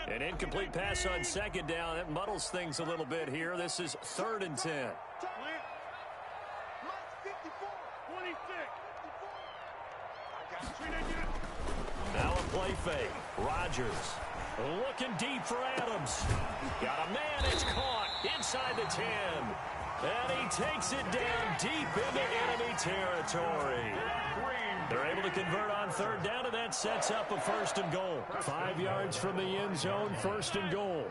An incomplete pass on second down. That muddles things a little bit here. This is 3rd and 10. Now a play fake. Rodgers looking deep for Adams. Got a man. It's caught inside the 10. And he takes it down deep into enemy territory. They're able to convert on 3rd down, and that sets up a 1st and goal. 5 yards from the end zone, 1st and goal.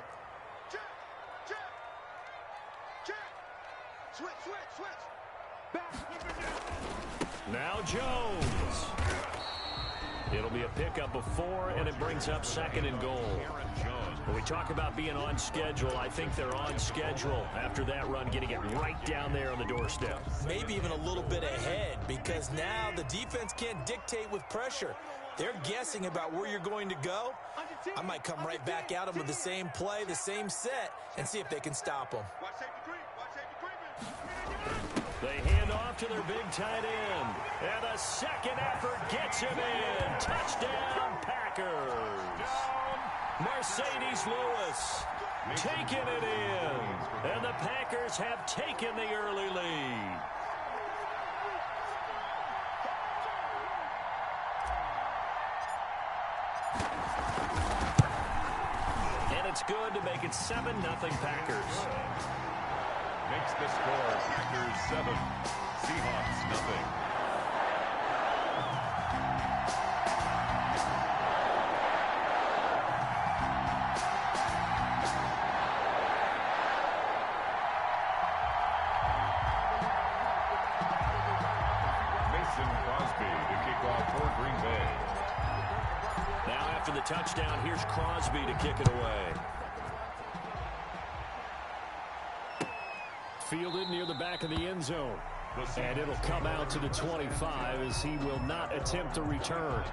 Now Jones. It'll be a pickup of 4, and it brings up 2nd and goal. When we talk about being on schedule, I think they're on schedule after that run, getting it right down there on the doorstep. Maybe even a little bit ahead, because now the defense can't dictate with pressure. They're guessing about where you're going to go. I might come right back at them with the same play, the same set, and see if they can stop them. They hand off to their big tight end. And the second effort gets him in. Touchdown, Packers. Mercedes Lewis taking it in. And the Packers have taken the early lead. And it's good to make it 7-0 Packers. Makes the score Packers 7, Seahawks nothing. Mason Crosby to kick off for Green Bay. Now after the touchdown, here's Crosby to kick it away. Fielded near the back of the end zone. And it'll come out to the 25 as he will not attempt a return.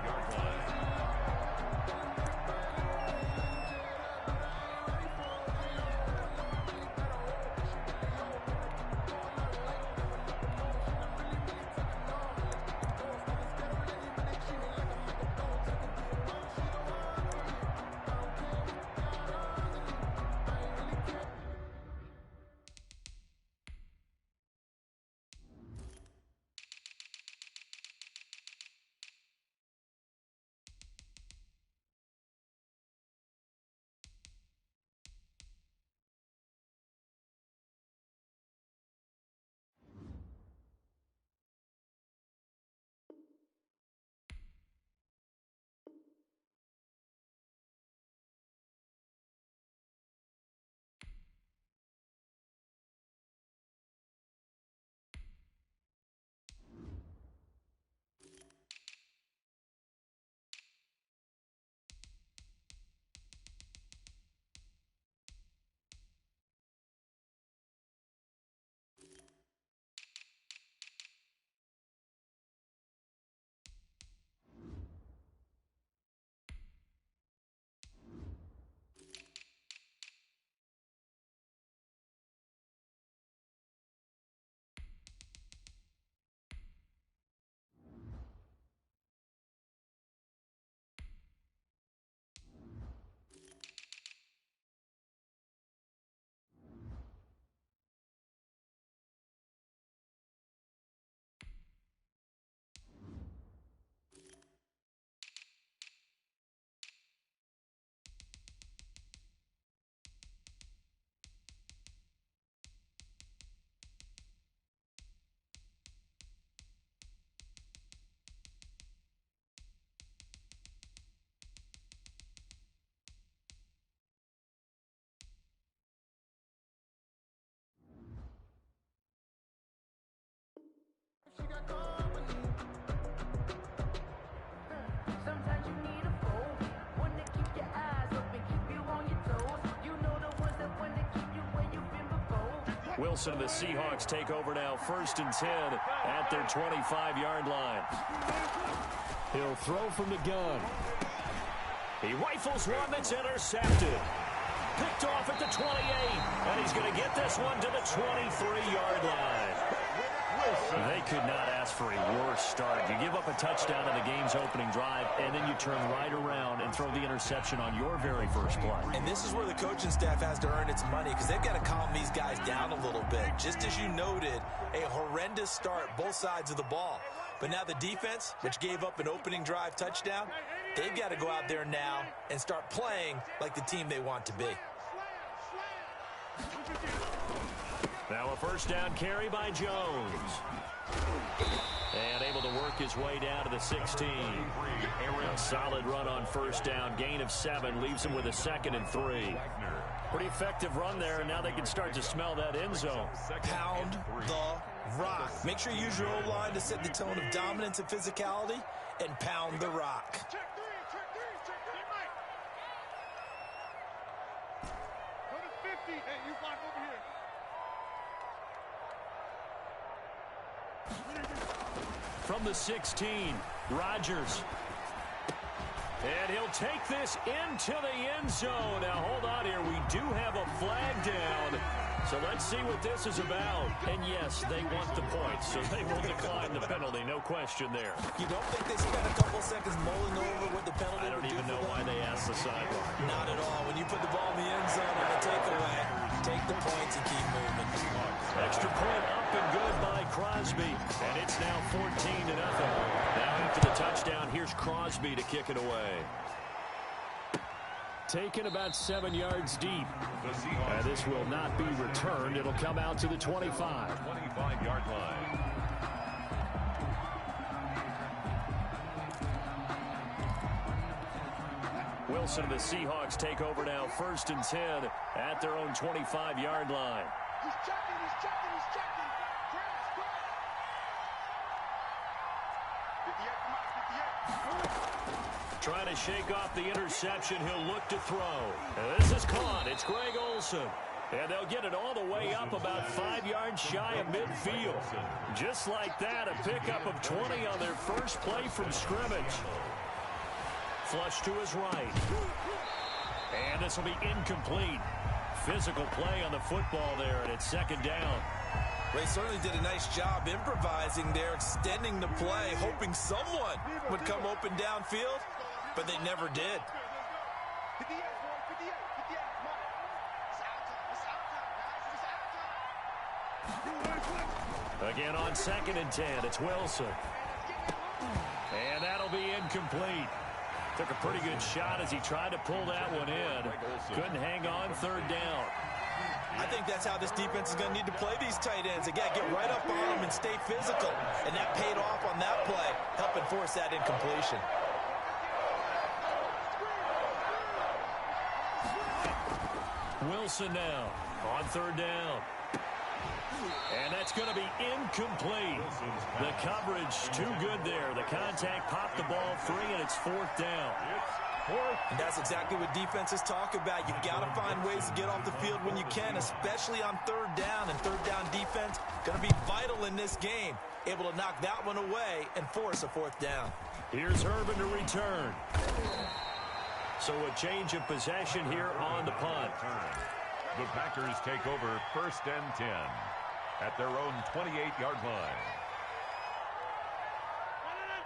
Wilson and the Seahawks take over now, 1st and 10 at their 25-yard line. He'll throw from the gun. He rifles one that's intercepted. Picked off at the 28, and he's going to get this one to the 23-yard line. They could not ask for a worse start. You give up a touchdown in the game's opening drive, and then you turn right around and throw the interception on your very first play. And this is where the coaching staff has to earn its money, because they've got to calm these guys down a little bit. Just as you noted, a horrendous start, both sides of the ball. But now the defense, which gave up an opening drive touchdown, they've got to go out there now and start playing like the team they want to be. Now a first down carry by Jones. And able to work his way down to the 16. A solid run on first down. Gain of 7 leaves him with a 2nd and 3. Pretty effective run there, and now they can start to smell that end zone. Pound the rock. Make sure you use your O-line to set the tone of dominance and physicality, and pound the rock. From the 16, Rodgers. And he'll take this into the end zone. Now, hold on here. We do have a flag down. So let's see what this is about. And, yes, they want the points, so they will decline the penalty. No question there. You don't think they spent a couple seconds mulling over what the penalty I don't even know why they asked the sideline. Not at all. When you put the ball in the end zone on a takeaway, take the points and keep moving. Extra point up and good by Crosby. And it's now 14-0. Now after the touchdown, here's Crosby to kick it away. Taken about 7 yards deep. This will not be returned. It'll come out to the 25. 25-yard line. Wilson and the Seahawks take over now, 1st and 10 at their own 25-yard line. He's checking, he's checking, he's checking. Trying to shake off the interception. He'll look to throw. This is caught. It's Greg Olsen. And they'll get it all the way up about 5 yards shy of midfield. Just like that, a pickup of 20 on their first play from scrimmage. Flush to his right. And this will be incomplete. Physical play on the football there, and it's 2nd down. They certainly did a nice job improvising there, extending the play, hoping someone would come open downfield, but they never did. Again on 2nd and 10, it's Wilson. And that'll be incomplete. Took a pretty good shot as he tried to pull that one in. Couldn't hang on, 3rd down. I think that's how this defense is going to need to play these tight ends. They got to get right up on them and stay physical. And that paid off on that play, helping force that incompletion. Wilson now on 3rd down. And that's going to be incomplete. The coverage too good there. The contact popped the ball free, and it's 4th down. And that's exactly what defenses talk about. You've got to find ways to get off the field when you can, especially on 3rd down. And 3rd down defense going to be vital in this game. Able to knock that one away and force a 4th down. Here's Urban to return. So a change of possession here on the punt. The Packers take over 1st and 10 at their own 28-yard line.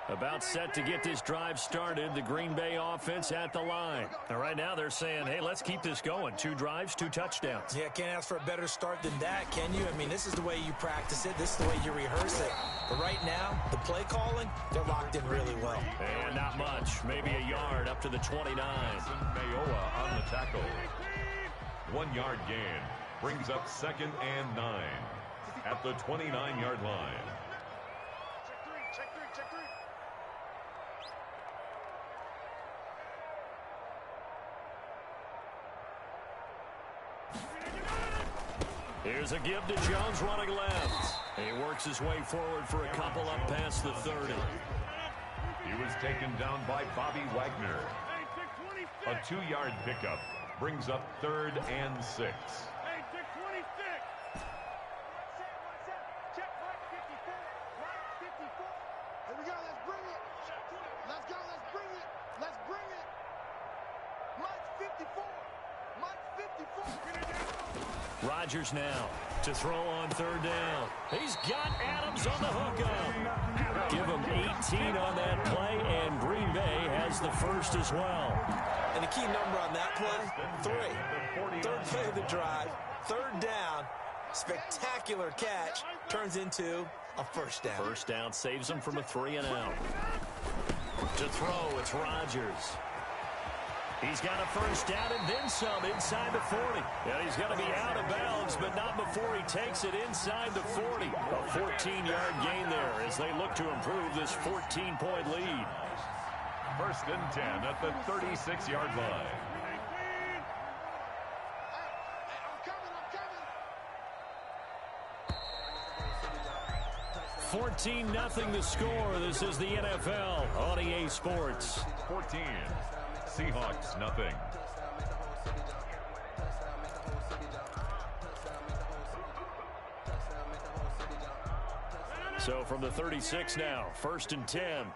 About set to get this drive started. The Green Bay offense at the line. Now, right now they're saying, hey, let's keep this going. 2 drives, 2 touchdowns. Yeah, can't ask for a better start than that, can you? I mean, this is the way you practice it. This is the way you rehearse it. But right now, the play calling, they're locked in really well. And not much. Maybe a yard up to the 29. Mayoa on the tackle. 1-yard gain brings up 2nd and 9 at the 29-yard line. Here's a give to Jones running left. He works his way forward for a couple up past the 30. He was taken down by Bobby Wagner. A 2-yard pickup brings up 3rd and 6. Rodgers now to throw on third down. He's got Adams on the hookup. Give him 18 on that play, and Green Bay has the first as well. And the key number on that play, 3. Third play of the drive, third down, spectacular catch, turns into a first down. First down saves him from a 3-and-out. To throw, it's Rodgers. He's got a first down and then some inside the 40. And he's going to be out of bounds, but not before he takes it inside the 40. A 14-yard gain there as they look to improve this 14-point lead. First and 10 at the 36-yard line. 14-0 the score. This is the NFL on EA Sports. 14. Seahawks, nothing. So from the 36 now, first and 10. Here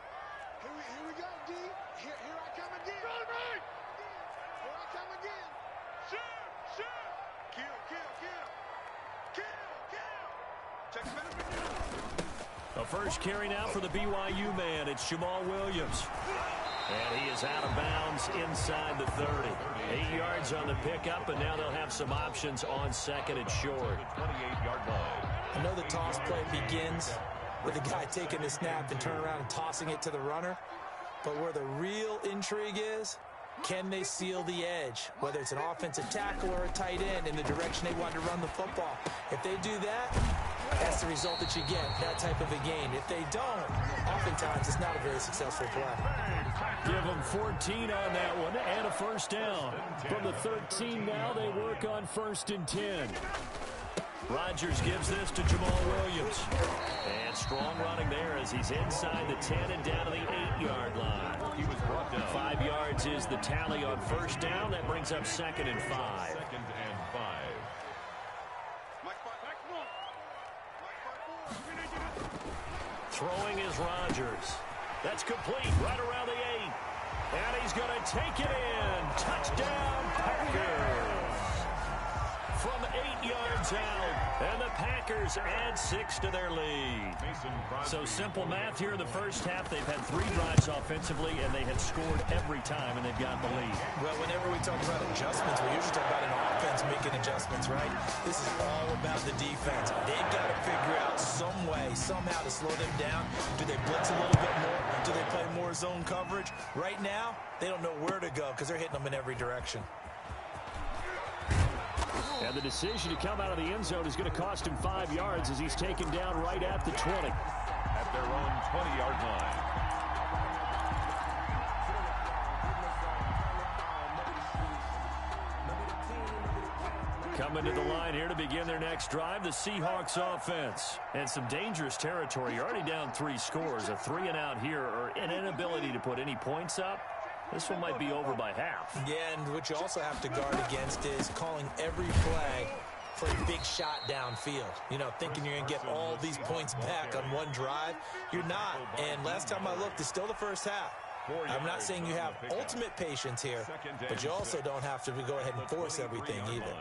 we go, D. Here I come again. Run, right. Here I come again. Shoot. Kill. Check the A first carry now for the BYU man. It's Jamal Williams. And he is out of bounds inside the 30. 8 yards on the pickup, and now they'll have some options on second and short. 28-yard line. I know the toss play begins with the guy taking the snap and turning around and tossing it to the runner. But where the real intrigue is, can they seal the edge, whether it's an offensive tackle or a tight end, in the direction they want to run the football? If they do that, that's the result that you get, that type of a gain. If they don't, oftentimes it's not a very successful play. Give them 14 on that one and a first down. From the 13 now, they work on first and 10. Rodgers gives this to Jamal Williams. And strong running there as he's inside the 10 and down to the 8-yard line. He was brought down. 5 yards is the tally on first down. That brings up second and 5. Second and 5. Throwing is Rodgers. That's complete right around the 8. And he's going to take it in. Touchdown, Packers. From 8 yards out. And the Packers add 6 to their lead. So simple math here in the first half. They've had 3 drives offensively, and they had scored every time, and they've gotten the lead. Well, whenever we talk about adjustments, we usually talk about an offense making adjustments, right? This is all about the defense. They've got to figure out some way, somehow to slow them down. Do they blitz a little bit more? Do they play more zone coverage? Right now, they don't know where to go because they're hitting them in every direction. And the decision to come out of the end zone is going to cost him 5 yards as he's taken down right at the 20. At their own 20-yard line. Coming to the line here to begin their next drive, the Seahawks offense. And some dangerous territory. You're already down 3 scores. A 3-and-out here, or an inability to put any points up. This one might be over by half. Yeah, and what you also have to guard against is calling every play for a big shot downfield. You know, thinking you're going to get all these points back on one drive. You're not. And last time I looked, it's still the first half. I'm not saying you have ultimate patience here, but you also don't have to go ahead and force everything either.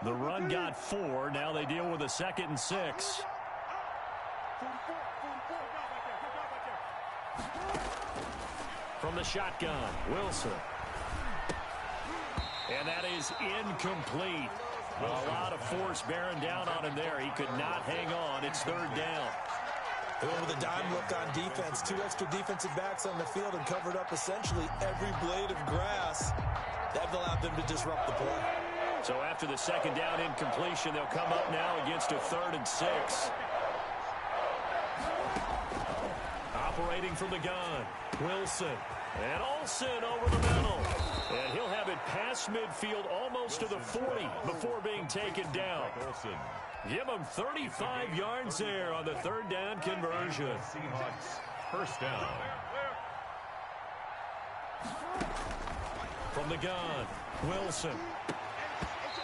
The run got 4. Now they deal with a 2nd and 6. From the shotgun, Wilson. And that is incomplete. A lot of force bearing down on him there. He could not hang on. It's 3rd down. They went with a dime look on defense. 2 extra defensive backs on the field and covered up essentially every blade of grass. That allowed them to disrupt the play. So after the 2nd down incompletion, they'll come up now against a 3rd and 6. Operating from the gun, Wilson. And Olsen over the middle. And he'll have it past midfield almost to the 40 before being taken down. Give him 35 yards there on the 3rd down conversion. Seahawks first down. From the gun, Wilson.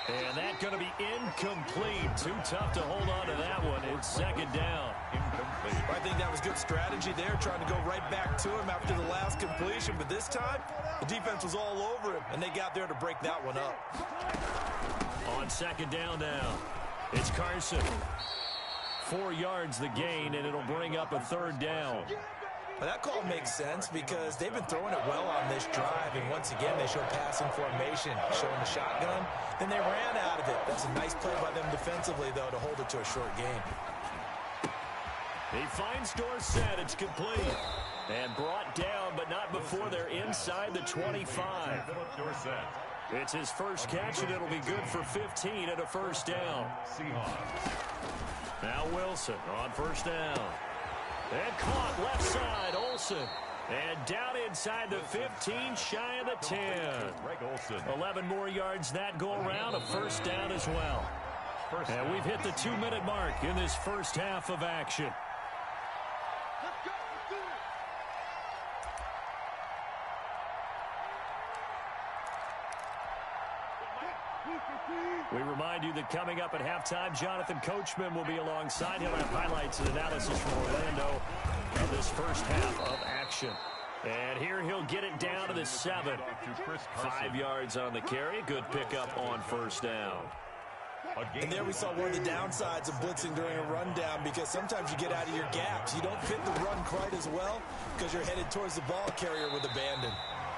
And that's going to be incomplete. Too tough to hold on to that one. It's 2nd down. Incomplete. I think that was good strategy there, trying to go right back to him after the last completion. But this time, the defense was all over him, and they got there to break that one up. On second down now, it's Carson. 4 yards the gain, and it'll bring up a third down. Well, that call makes sense because they've been throwing it well on this drive, and once again, they show passing formation, showing the shotgun. Then they ran out of it. That's a nice play by them defensively, though, to hold it to a short gain. He finds Dorsett. It's complete. And brought down, but not before they're inside the 25. It's his first catch, and it'll be good for 15 and a first down. Now Wilson on first down. And caught left side, Olsen. And down inside the 15, shy of the 10. 11 more yards that go around, a first down as well. And we've hit the 2-minute mark in this first half of action. We remind you that coming up at halftime, Jonathan Coachman will be alongside. He'll have highlights and analysis from Orlando of this first half of action. And here he'll get it down to the 7. 5 yards on the carry. Good pickup on first down. And there we saw one of the downsides of blitzing during a rundown, because sometimes you get out of your gaps. You don't fit the run quite as well because you're headed towards the ball carrier with abandon.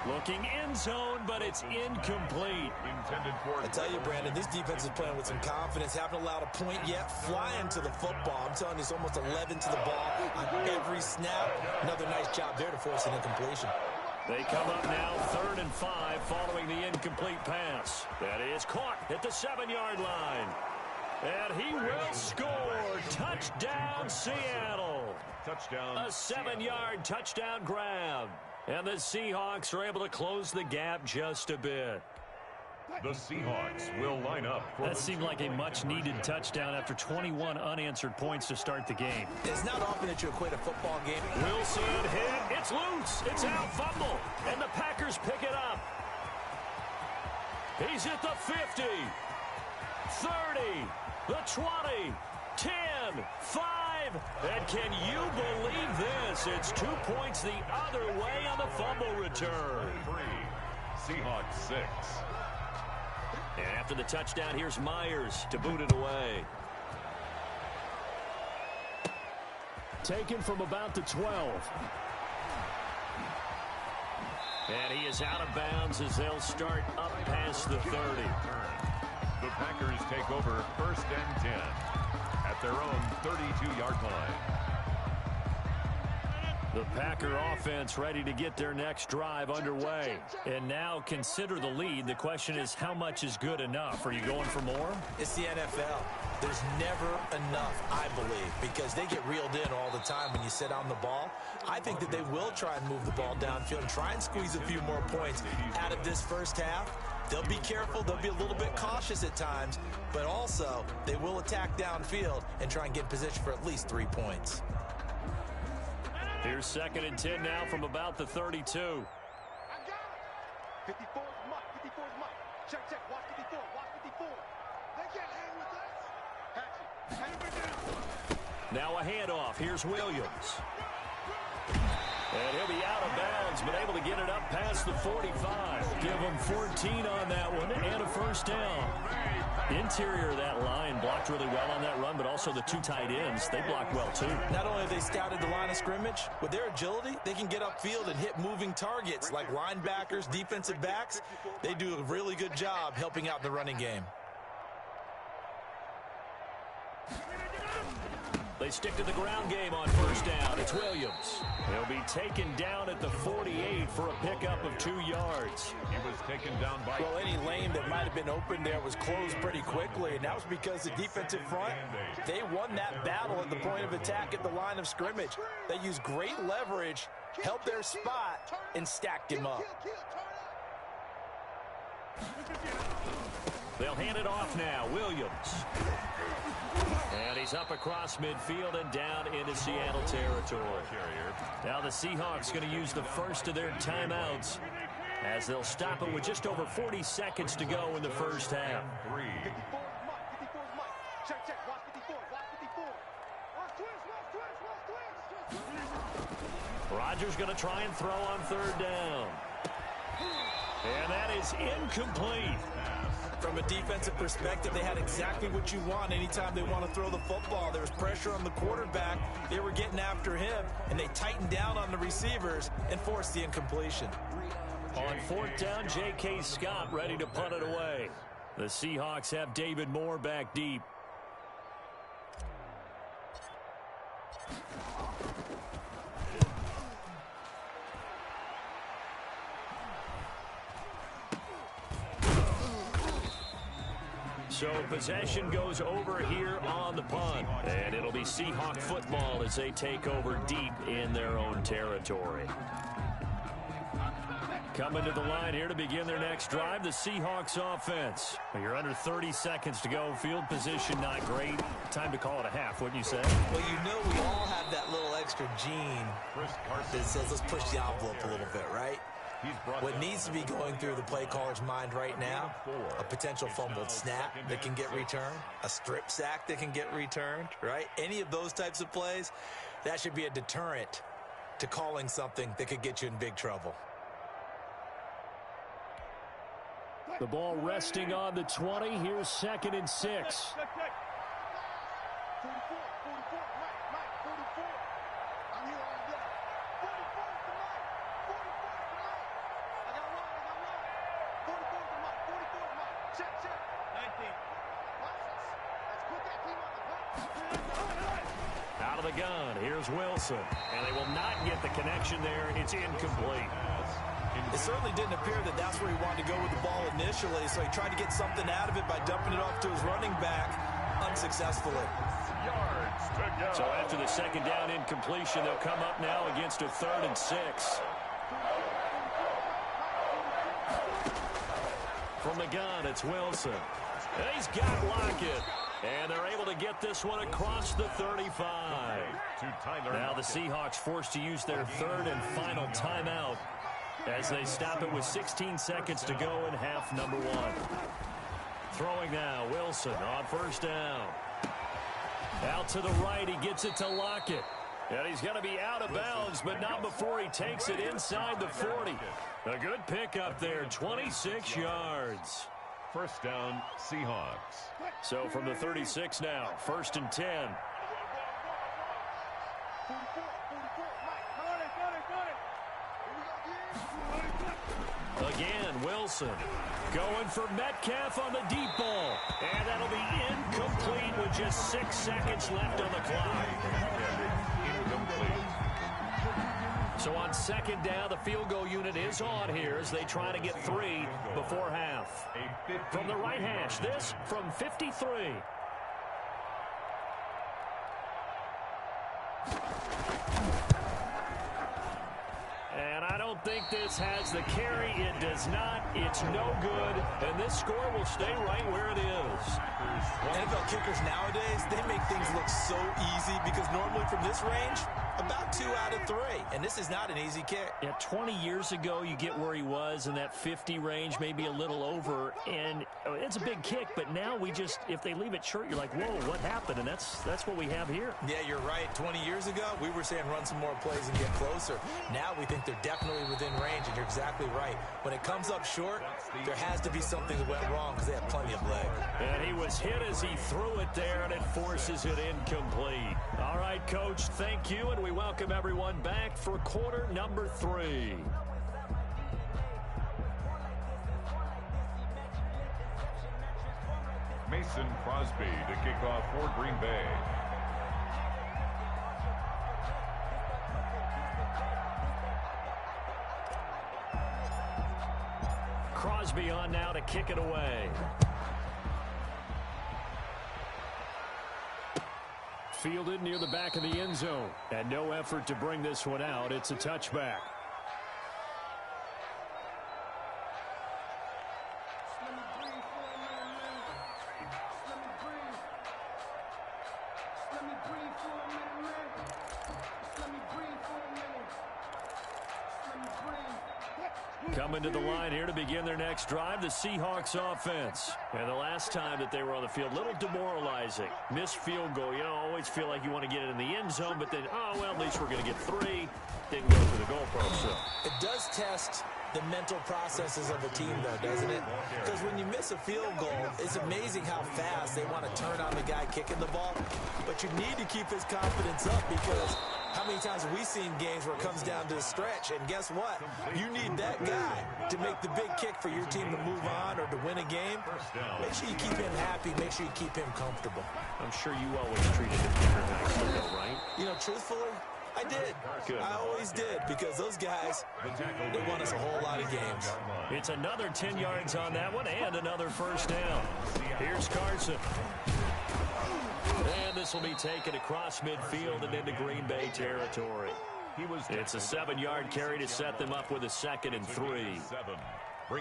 Looking in zone, but it's incomplete. I tell you, Brandon, this defense is playing with some confidence. Haven't allowed a point yet. Flying to the football. I'm telling you, it's almost 11 to the ball on every snap. Another nice job there to force an incompletion. They come up now 3rd and 5 following the incomplete pass. That is caught at the 7-yard line. And he will score. Touchdown, Seattle. Touchdown. A 7-yard touchdown grab. And the Seahawks are able to close the gap just a bit. The Seahawks will line up. That seemed like a much-needed touchdown after 21 unanswered points to start the game. It's not often that you equate a football game. Wilson hit. It's loose. It's out. Fumble. And the Packers pick it up. He's at the 50. 30. The 20. 10. 5. And can you believe this? It's 2 points the other way on the fumble return. 3. Seahawks 6. And after the touchdown, here's Myers to boot it away. Taken from about the 12. And he is out of bounds as they'll start up past the 30. The Packers take over 1st and 10 at their own 32-yard line. The Packer offense ready to get their next drive underway. And now consider the lead. The question is, how much is good enough? Are you going for more? It's the NFL. There's never enough, I believe, because they get reeled in all the time when you sit on the ball. I think that they will try and move the ball downfield and try and squeeze a few more points out of this first half. They'll be careful. They'll be a little bit cautious at times, but also they will attack downfield and try and get in position for at least 3 points. Here's 2nd and 10 now from about the 32. I got it. 54 is Mike. 54 is Mike. Check, check. Watch 54. Watch 54. They can't hang with us. Hang with them. Now a handoff. Here's Williams. And he'll be out of bounds, but able to get it up past the 45. Give him 14 on that one and a first down. Interior of that line blocked really well on that run, but also the 2 tight ends, they blocked well too. Not only have they scouted the line of scrimmage, with their agility, they can get upfield and hit moving targets like linebackers, defensive backs. They do a really good job helping out the running game. They stick to the ground game on first down. It's Williams. He'll be taken down at the 48 for a pickup of 2 yards. He was taken down by... Well, any lane that might have been open there was closed pretty quickly, and that was because the defensive front, they won that battle at the point of attack at the line of scrimmage. They used great leverage, helped their spot, and stacked him up. They'll hand it off now. Williams. And he's up across midfield and down into Seattle territory. Now the Seahawks going to use the first of their timeouts as they'll stop it with just over 40 seconds to go in the first half. 3. 54 is Mike. Check, check. Watch 54. Watch 54. Watch twist. Rodgers going to try and throw on 3rd down. And that is incomplete. From a defensive perspective, they had exactly what you want anytime they want to throw the football. There was pressure on the quarterback. They were getting after him, and they tightened down on the receivers and forced the incompletion. On fourth down, J.K. Scott ready to punt it away. The Seahawks have David Moore back deep. So possession goes over here on the punt. And it'll be Seahawk football as they take over deep in their own territory. Coming to the line here to begin their next drive, the Seahawks offense. You're under 30 seconds to go. Field position not great. Time to call it a half, wouldn't you say? Well, you know we all have that little extra gene that says let's push the envelope a little bit, right? What needs to be going through the play caller's mind right now, a potential fumbled snap that can get returned, a strip sack that can get returned, right? Any of those types of plays, that should be a deterrent to calling something that could get you in big trouble. The ball resting on the 20. Here's 2nd and 6. 44, 44, Mike, 44. I'm here, I'm there. 44 to Mike, 44 to Mike. I got one. 44 to Mike, 44 to Mike. Check. 19. Watch this. Let's put that team on the block. Out of the gun, here's Wilson. And they will not get the connection there. It's incomplete. It certainly didn't appear that that's where he wanted to go with the ball initially, so he tried to get something out of it by dumping it off to his running back unsuccessfully. Yards to go. So after the 2nd down incompletion, they'll come up now against a 3rd and 6. From the gun, it's Wilson. And he's got Lockett. And they're able to get this one across the 35. Now the Seahawks forced to use their 3rd and final timeout as they stop it with 16 seconds to go in half number 1. Throwing now, Wilson on 1st down. Out to the right, he gets it to Lockett. And he's going to be out of bounds, but not before he takes it inside the 40. A good pickup there, 26 yards. 1st down, Seahawks. So from the 36 now, 1st and 10. 44, Mike, got it. Again, Wilson going for Metcalf on the deep ball. And that'll be incomplete with just 6 seconds left on the clock. So on 2nd down, the field goal unit is on here as they try to get 3 before half. From the right hash, this from 53. And I don't think this has the carry. It does not. It's no good. And this score will stay right where it is. NFL kickers nowadays, they make things look so easy because normally from this range, about 2 out of 3. And this is not an easy kick. Yeah, 20 years ago, you get where he was in that 50 range, maybe a little over. And it's a big kick, but now we just, if they leave it short, you're like, whoa, what happened? And that's what we have here. Yeah, you're right. 20 years ago, we were saying run some more plays and get closer. Now we think they're definitely within range, and you're exactly right. When it comes up short, there has to be something that went wrong because they have plenty of leg. And he was hit as he threw it there, and it forces it incomplete. All right, Coach, thank you, and we welcome everyone back for quarter number 3. Mason Crosby to kick off for Green Bay. Crosby on now to kick it away. Fielded near the back of the end zone. And no effort to bring this one out. It's a touchback. Coming to the line here to begin their next drive, the Seahawks offense. And the last time that they were on the field, a little demoralizing. Missed field goal. You always feel like you want to get it in the end zone, but then, oh, well, at least we're going to get 3. Didn't go through the goalpost. So it does test the mental processes of a team, though, doesn't it? Because when you miss a field goal, it's amazing how fast they want to turn on the guy kicking the ball. But you need to keep his confidence up, because how many times have we seen games where it comes down to a stretch? And guess what? You need that guy to make the big kick for your team to move on or to win a game. Make sure you keep him happy. Make sure you keep him comfortable. I'm sure you always treated the kicker nicely, though, right? You know, truthfully, I did. Good. I always did, because those guys, they won us a whole lot of games. It's another 10 yards on that one and another first down. Here's Carson. And this will be taken across midfield and into Green Bay territory. It's a 7-yard carry to set them up with a 2nd and 3.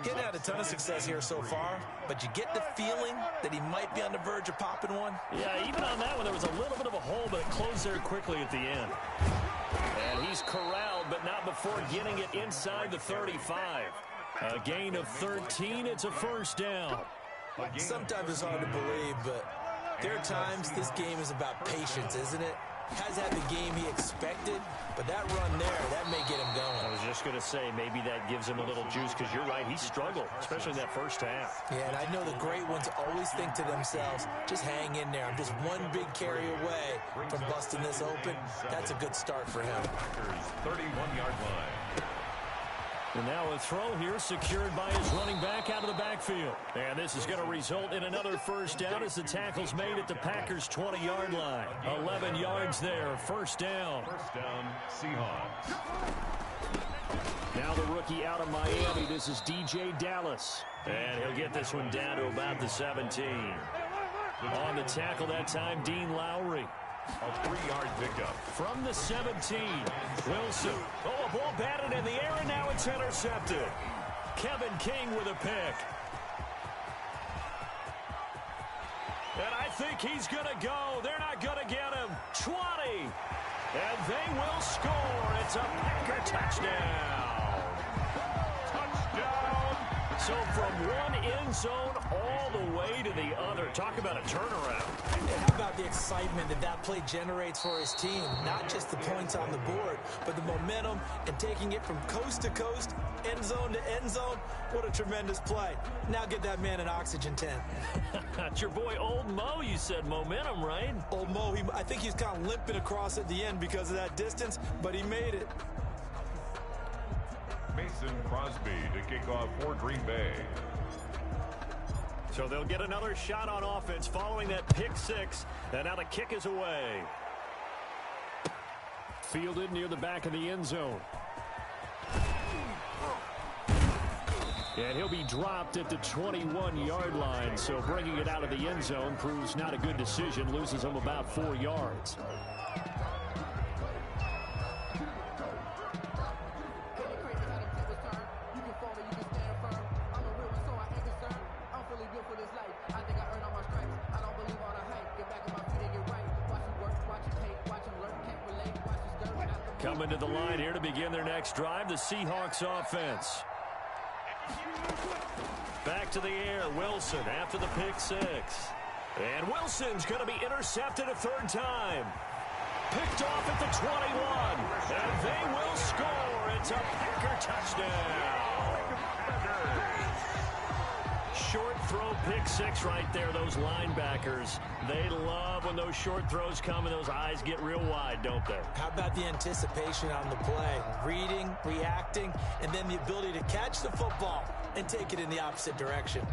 Getting had a ton of success here so far, but you get the feeling that he might be on the verge of popping one. Yeah, even on that one, there was a little bit of a hole, but it closed there quickly at the end. And he's corralled, but not before getting it inside the 35. A gain of 13, it's a first down. Sometimes it's hard to believe, but there are times this game is about patience, isn't it? Has had the game he expected, but that run there, that may get him going. I was just going to say, maybe that gives him a little juice, because you're right, he struggled, especially in that first half. Yeah, and I know the great ones always think to themselves, just hang in there. I'm just one big carry away from busting this open. That's a good start for him. 31-yard line. And now a throw here secured by his running back out of the backfield. And this is going to result in another first down as the tackle's made at the Packers' 20-yard line. 11 yards there, first down. First down, Seahawks. Now the rookie out of Miami, this is DJ Dallas. And he'll get this one down to about the 17. On the tackle that time, Dean Lowry. A 3-yard pickup. From the 17, Wilson. Oh, a ball batted in the air, and now it's intercepted. Kevin King with a pick. And I think he's going to go. They're not going to get him. 20. And they will score. It's a Packer touchdown. Touchdown. So from one end zone all the way to the other. Talk about a turnaround. And how about the excitement that that play generates for his team? Not just the points on the board, but the momentum and taking it from coast to coast, end zone to end zone. What a tremendous play. Now get that man an oxygen tent. It's your boy Old Mo, you said. Momentum, right? Old Mo, I think he's kind of limping across at the end because of that distance, but he made it. Mason Crosby to kick off for Green Bay. So they'll get another shot on offense following that pick six. And now the kick is away. Fielded near the back of the end zone. And he'll be dropped at the 21-yard line. So bringing it out of the end zone proves not a good decision. Loses him about 4 yards. Coming to the line here to begin their next drive, the Seahawks offense. Back to the air, Wilson after the pick six. And Wilson's going to be intercepted a third time. Picked off at the 21. And they will score. It's a Packer touchdown. Short throw pick six right there. Those linebackers, they love when those short throws come and those eyes get real wide, don't they? How about the anticipation on the play? Reading, reacting, and then the ability to catch the football and take it in the opposite direction.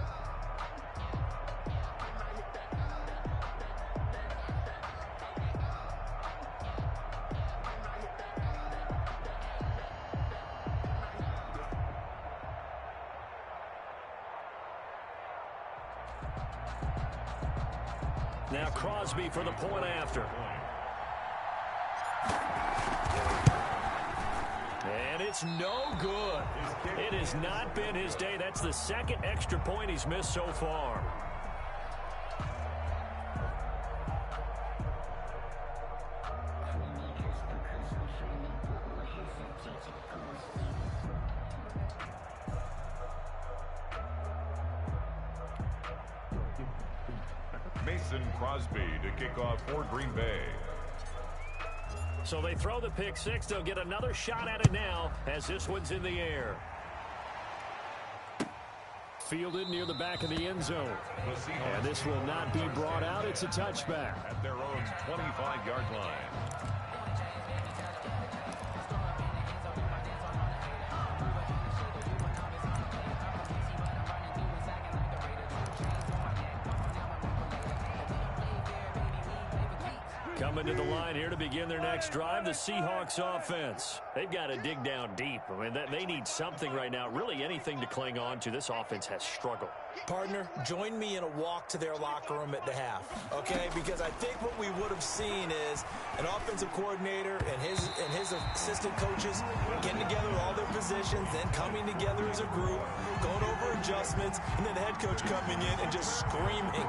Now Crosby for the point after. And it's no good. It has not been his day. That's the second extra point he's missed so far. Mason Crosby to kick off for Green Bay. So they throw the pick six. They'll get another shot at it now as this one's in the air. fielded near the back of the end zone. And this will not be brought out. It's a touchback. At their own 25-yard line. Coming to the line here to begin their next drive, the Seahawks offense. They've got to dig down deep. I mean, they need something right now, really anything to cling on to. This offense has struggled. Partner, join me in a walk to their locker room at the half, okay? Because I think what we would have seen is an offensive coordinator and his assistant coaches getting together with all their positions, then coming together as a group, going over adjustments, and then the head coach coming in and just screaming,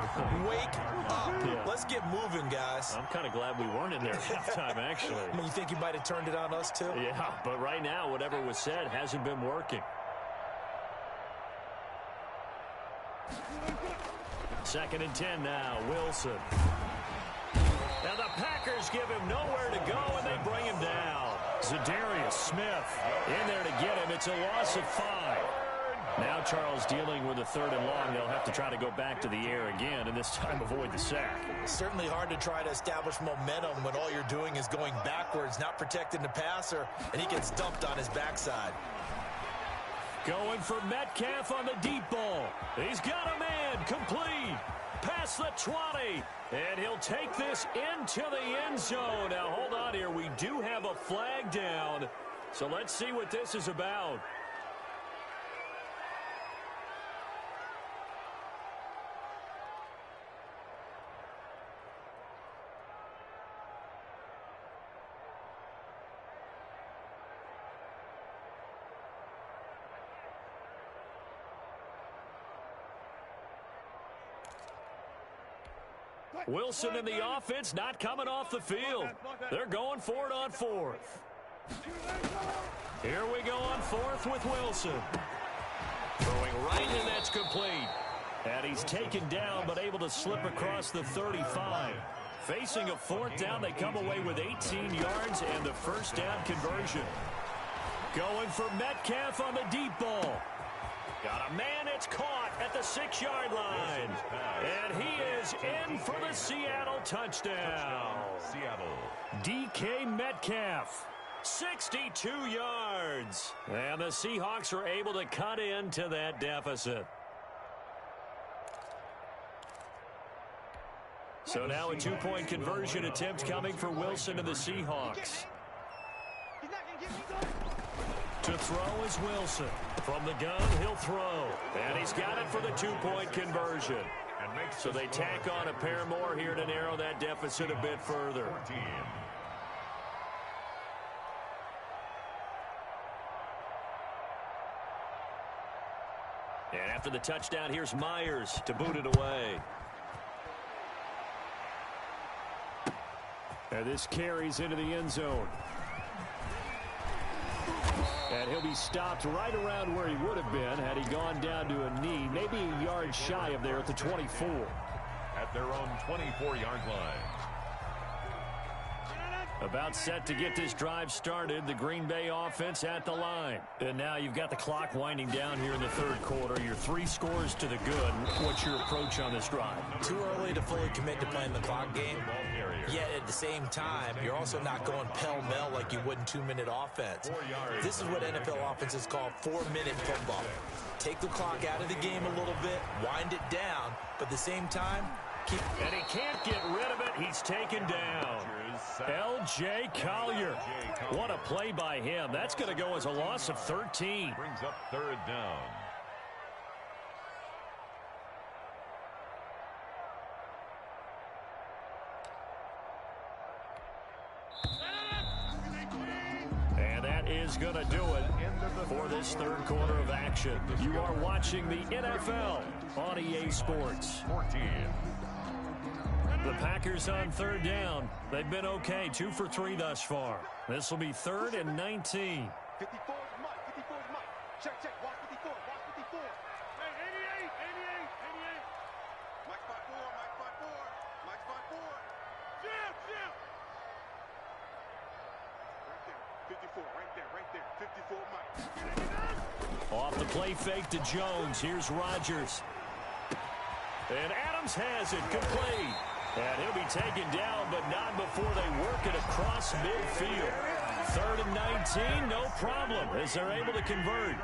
"Wake up. Yeah. Let's get moving, guys." I'm kind of glad we weren't in there at halftime, actually. I mean, you think he might have turned it on us, too? Yeah, but right now, whatever was said hasn't been working. Second and 10 now, Wilson. Now the Packers give him nowhere to go, and they bring him down. Zadarius Smith in there to get him. It's a loss of 5. Now Charles dealing with a 3rd and long. They'll have to try to go back to the air again, and this time avoid the sack. It's certainly hard to try to establish momentum when all you're doing is going backwards, not protecting the passer, and he gets dumped on his backside. Going for Metcalf on the deep ball. He's got a man, complete. Past the 20, and he'll take this into the end zone. Now, hold on here. We do have a flag down, so let's see what this is about. Wilson in the offense not coming off the field. They're going for it on 4th. Here we go on 4th with Wilson. Throwing right, and that's complete. And he's taken down but able to slip across the 35. Facing a 4th down, they come away with 18 yards and the first down conversion. Going for Metcalf on the deep ball. Got a man, it's caught at the 6-yard line. And he is in for the Seattle touchdown. Seattle. DK Metcalf, 62 yards. And the Seahawks are able to cut into that deficit. So now a 2-point conversion attempt coming for Wilson and the Seahawks. To throw is Wilson. From the gun, he'll throw. And he's got it for the 2-point conversion. So they tack on a pair more here to narrow that deficit a bit further. 14. And after the touchdown, here's Myers to boot it away. And this carries into the end zone. And he'll be stopped right around where he would have been had he gone down to a knee, maybe a yard shy of there at the 24. At their own 24-yard line. About set to get this drive started, the Green Bay offense at the line. And now you've got the clock winding down here in the 3rd quarter. You're 3 scores to the good. What's your approach on this drive? Too early to fully commit to playing the clock game. Yet at the same time, you're also not going pell-mell like you would in 2-minute offense. This is what NFL offenses call 4-minute football. Take the clock out of the game a little bit, wind it down, but at the same time, keep... And he can't get rid of it. He's taken down. L.J. Collier. What a play by him. That's going to go as a loss of 13. Brings up 3rd down. And that is going to do it for this 3rd quarter of action. You are watching the NFL on EA Sports. 14. The Packers on 3rd down. They've been okay, 2 for 3 thus far. This will be 3rd and 19. 54 is Mike. 54 is Mike. Check, check. Watch 54. Watch 54. Hey, 88. 88. 88. Mike 5-4. Mike 5-4. Mike 5-4. Jim. Right there. 54. 54, right there, 54 Mike. Off the play fake to Jones. Here's Rodgers. And Adams has it complete. And he'll be taken down, but not before they work it across midfield. 3rd and 19, no problem, as they're able to convert.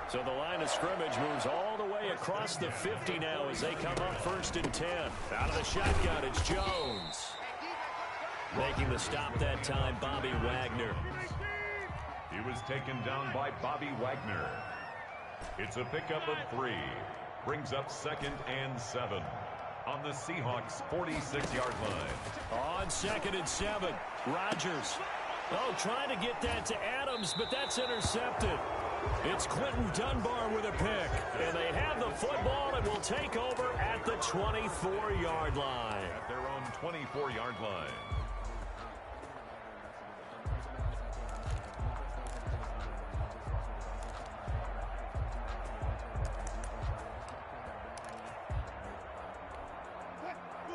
So the line of scrimmage moves all the way across the 50 now as they come up 1st and 10. Out of the shotgun, it's Jones. Making the stop that time, Bobby Wagner. He was taken down by Bobby Wagner. It's a pickup of 3. Brings up 2nd and 7 on the Seahawks' 46-yard line. On 2nd and 7, Rodgers. Oh, trying to get that to Adams, but that's intercepted. It's Quentin Dunbar with a pick. And they have the football and will take over at the 24-yard line. At their own 24-yard line.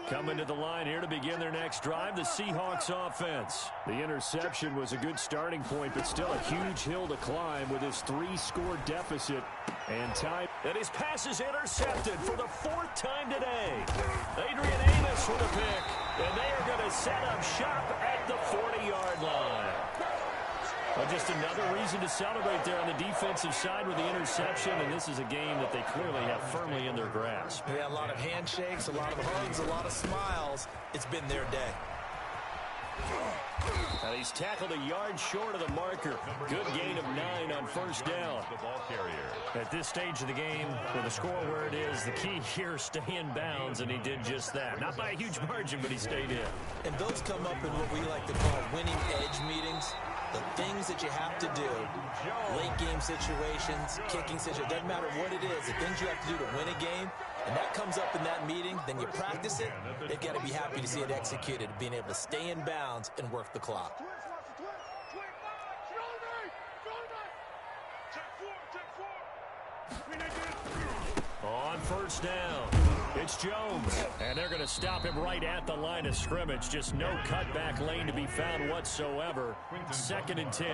Coming to the line here to begin their next drive, the Seahawks offense. The interception was a good starting point, but still a huge hill to climb with his 3-score deficit. And time. And his pass is intercepted for the 4th time today. Adrian Amos with a pick. And they are going to set up shop at the 40-yard line. Well, just another reason to celebrate there on the defensive side with the interception, and this is a game that they clearly have firmly in their grasp. Yeah, a lot of handshakes, a lot of hugs, a lot of smiles. It's been their day. And he's tackled a yard short of the marker. Good gain of 9 on 1st down. The ball carrier. At this stage of the game, with the score where it is, the key here, stay in bounds, and he did just that. Not by a huge margin, but he stayed in. And those come up in what we like to call winning edge meetings. The things that you have to do, late game situations, kicking situations, doesn't matter what it is, the things you have to do to win a game, and that comes up in that meeting, then you practice it, they've got to be happy to see it executed, being able to stay in bounds and work the clock. On 1st down, it's Jones, and they're going to stop him right at the line of scrimmage. Just no cutback lane to be found whatsoever. 2nd and 10.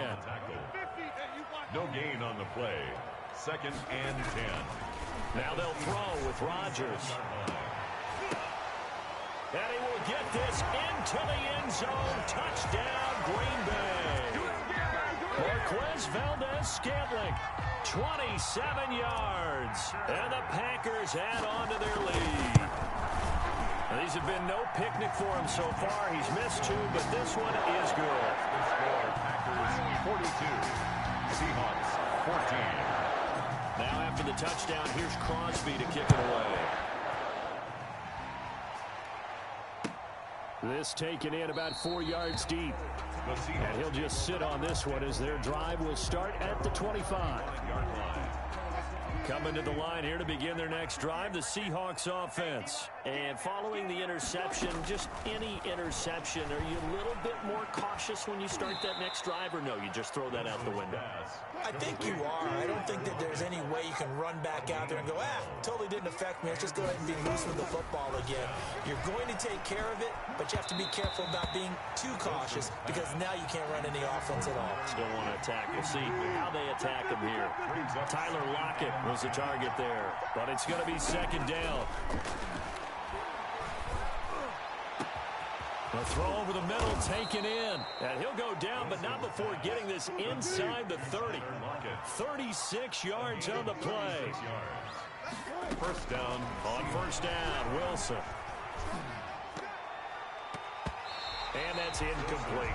No gain on the play. 2nd and 10. Now they'll throw with Rodgers. And he will get this into the end zone. Touchdown, Green Bay. Marquez Valdez-Scantling, 27 yards. And the Packers add on to their lead. Now, these have been no picnic for him so far. He's missed 2, but this one is good. The score, Packers 42. Seahawks 14. Now after the touchdown, here's Crosby to kick it away. This taken in about 4 yards deep. And he'll just sit on this one as their drive will start at the 25-yard line. Coming to the line here to begin their next drive, the Seahawks offense. And following the interception, just any interception, are you a little bit more cautious when you start that next drive, or no, you just throw that out the window? I think you are. I don't think that there's any way you can run back out there and go, totally didn't affect me. Let's just go ahead and be loose with the football again. You're going to take care of it, but you have to be careful about being too cautious because now you can't run any offense at all. Still want to attack. We'll see how they attack him here. Tyler Lockett was the target there, but it's going to be 2nd down. A throw over the middle taken in. And he'll go down, but not before getting this inside the 30. 36 yards on the play. 1st down. On 1st down, Wilson. And that's incomplete.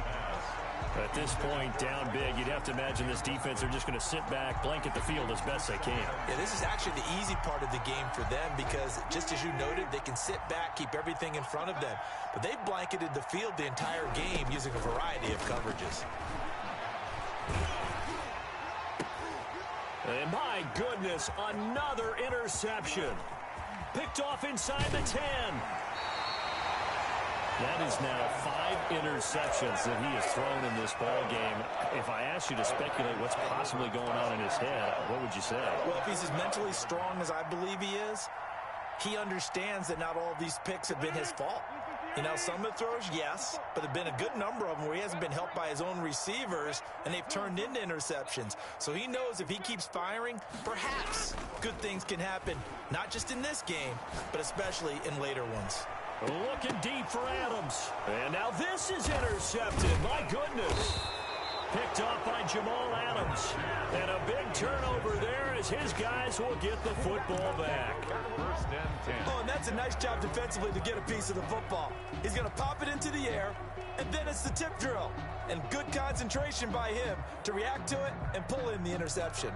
At this point, down big, you'd have to imagine this defense are just going to sit back, blanket the field as best they can. Yeah, this is actually the easy part of the game for them because, just as you noted, they can sit back, keep everything in front of them. But they've blanketed the field the entire game using a variety of coverages. And my goodness, another interception. Picked off inside the 10. That is now 5 interceptions that he has thrown in this ball game. If I asked you to speculate what's possibly going on in his head, what would you say? Well, if he's as mentally strong as I believe he is, he understands that not all of these picks have been his fault. You know, some of the throws, yes, but there have been a good number of them where he hasn't been helped by his own receivers, and they've turned into interceptions. So he knows if he keeps firing, perhaps good things can happen, not just in this game, but especially in later ones. Looking deep for Adams. And now this is intercepted. My goodness. Picked off by Jamal Adams. And a big turnover there as his guys will get the football back. First and 10. Oh, and that's a nice job defensively to get a piece of the football. He's going to pop it into the air, and then it's the tip drill. And good concentration by him to react to it and pull in the interception.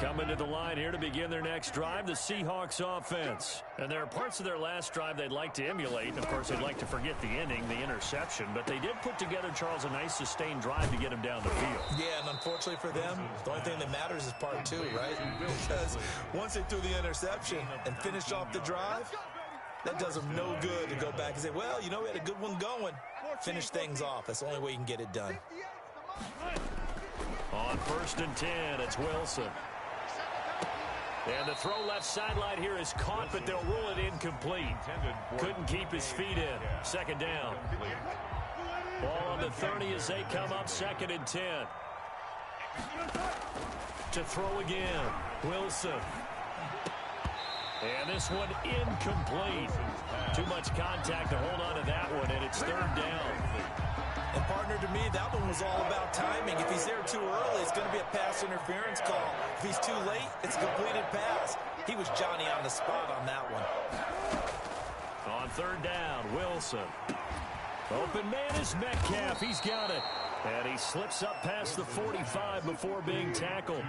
Coming to the line here to begin their next drive, the Seahawks offense. And there are parts of their last drive they'd like to emulate. And, of course, they'd like to forget the ending, the interception. But they did put together, Charles, a nice sustained drive to get him down the field. Yeah, and unfortunately for them, the only thing that matters is part two, right? Because once they threw the interception and finished off the drive, that does them no good to go back and say, well, you know, we had a good one going. Finish things off. That's the only way you can get it done. On 1st and 10, it's Wilson. And the throw left sideline here is caught, but they'll rule it incomplete. Couldn't keep his feet in. 2nd down. Ball on the 30 as they come up 2nd and 10. To throw again, Wilson. And this one incomplete. Too much contact to hold on to that one, and it's 3rd down. And, partner, to me, that one was all about timing. If he's there too early, it's going to be a pass interference call. If he's too late, it's a completed pass. He was Johnny on the spot on that one. On 3rd down, Wilson. Open man is Metcalf. He's got it. And he slips up past the 45 before being tackled.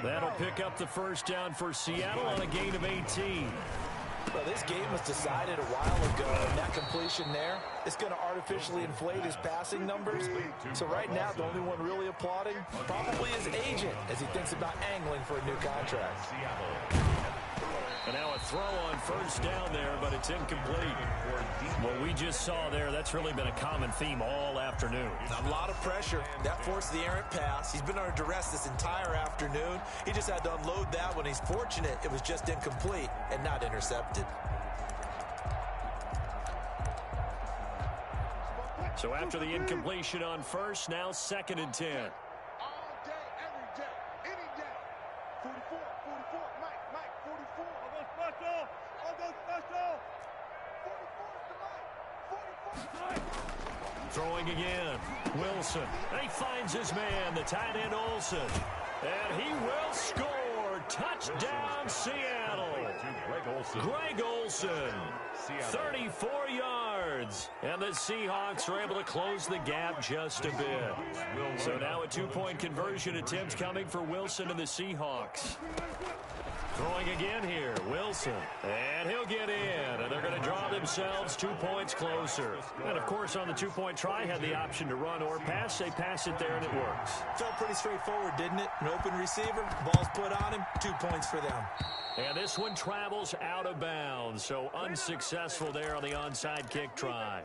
That'll pick up the 1st down for Seattle on a gain of 18. Well, this game was decided a while ago, and that completion there is going to artificially inflate his passing numbers. So right now, the only one really applauding probably his agent as he thinks about angling for a new contract. And now a throw on 1st down there, but it's incomplete. What we just saw there, that's really been a common theme all afternoon. A lot of pressure. That forced the errant pass. He's been under duress this entire afternoon. He just had to unload that one. He's fortunate it was just incomplete and not intercepted. So after the incompletion on 1st, now 2nd and 10. All day, every day, any day. 44, Mike, 44. Almost special. 44 is the Mike. Throwing again, Wilson. He finds his man, the tight end Olsen. And he will score. Touchdown, Seattle. Greg Olsen, 34 yards. And the Seahawks are able to close the gap just a bit. So now a 2-point conversion attempt coming for Wilson and the Seahawks. Throwing again here, Wilson. And he'll get in. And they're going to draw themselves 2 points closer. And, of course, on the 2-point try, had the option to run or pass. They pass it there, and it works. Felt pretty straightforward, didn't it? An open receiver, ball's put on him, 2 points for them. And this one travels out of bounds. So unsuccessful there on the onside kick try.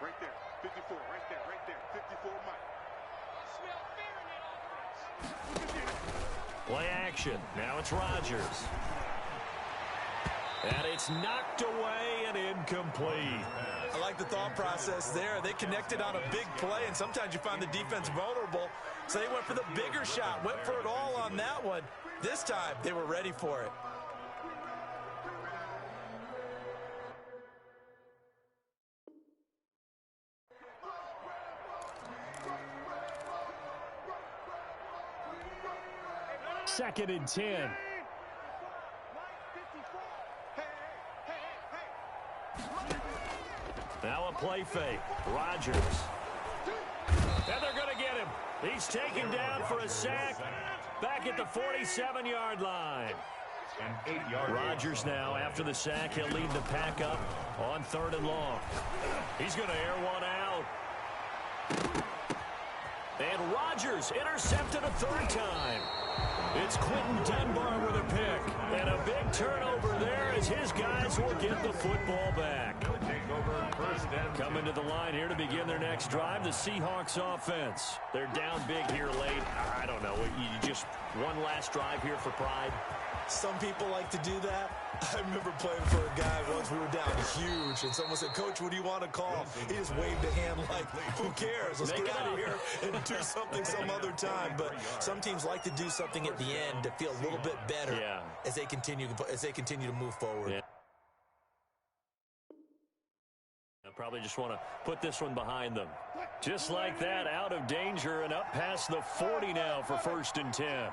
Right there, 54, right there, 54, Mike. Play action. Now it's Rodgers. And it's knocked away and incomplete. I like the thought process there. They connected on a big play, and sometimes you find the defense vulnerable. So they went for the bigger shot, went for it all on that one. This time, they were ready for it. Second and 10. Now a play fake. Rodgers. And they're going to get him. He's taken down for a sack. Back at the 47-yard line. An 8-yard. Rodgers now, after the sack, he'll lead the pack up on 3rd and long. He's going to air one out. And Rodgers intercepted a 3rd time. It's Quentin Dunbar with a pick. And a big turnover there as his guys will get the football back. Take over first and Coming to the line here to begin their next drive, the Seahawks offense. They're down big here late. I don't know. You just one last drive here for pride. Some people like to do that. I remember playing for a guy once. We were down huge, and someone said, "Coach, what do you want to call?" He just waved a hand like, who cares? Let's get out of here and do something some other time. But some teams like to do something at the end to feel a little bit better as they continue to move forward. Yeah. I probably just want to put this one behind them. Just like that, out of danger and up past the 40 now for 1st and 10.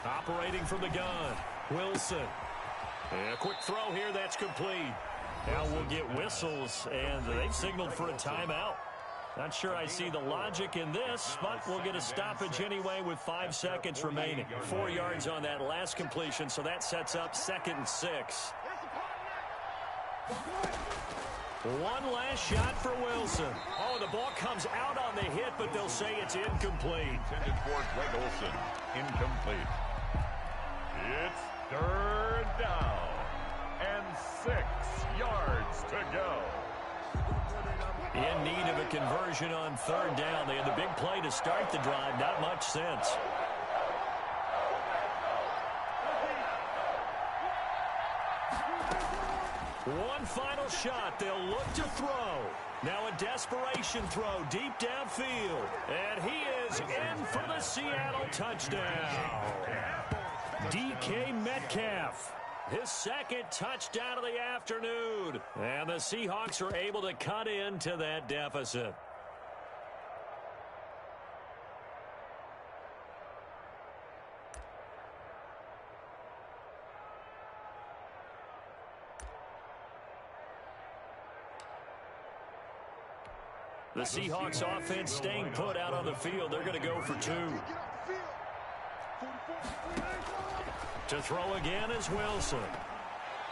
Operating from the gun, Wilson. And a quick throw here, that's complete. Now we'll get whistles, and they've signaled for a timeout. Not sure I see the logic in this, but we'll get a stoppage anyway with 5 seconds remaining. 4 yards on that last completion, so that sets up 2nd and 6. One last shot for Wilson. Oh, the ball comes out on the hit, but they'll say it's incomplete. intended for Greg Olsen. Incomplete. It's 3rd down and 6 yards to go. In need of a conversion on 3rd down. They had the big play to start the drive. Not much sense. One final shot. They'll look to throw. Now a desperation throw deep downfield. And he is in for the Seattle touchdown. DK Metcalf. His 2nd touchdown of the afternoon. And the Seahawks are able to cut into that deficit. The Seahawks offense staying put out on the field. They're going to go for 2. To throw again is Wilson.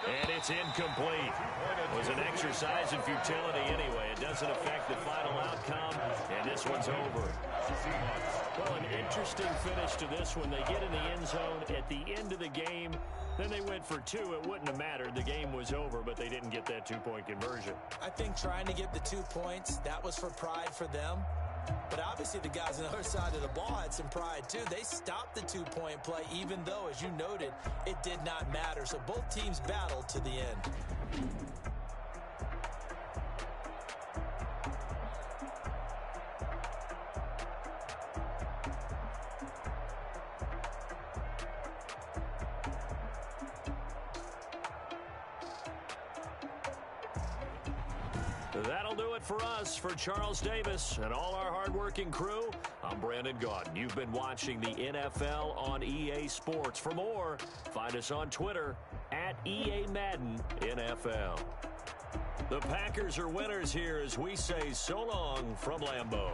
And it's incomplete. It was an exercise in futility anyway. It doesn't affect the final outcome, and this one's over. Well, an interesting finish to this one. They get in the end zone at the end of the game. Then they went for 2. It wouldn't have mattered. The game was over, but they didn't get that 2-point conversion. I think trying to get the 2 points, that was for pride for them. But obviously the guys on the other side of the ball had some pride too. They stopped the 2-point play, even though, as you noted, it did not matter. So both teams battled to the end. That'll do it for us. For Charles Davis and all our hardworking crew, I'm Brandon Gaudin. You've been watching the NFL on EA Sports. For more, find us on Twitter at EA Madden NFL. The Packers are winners here as we say so long from Lambeau.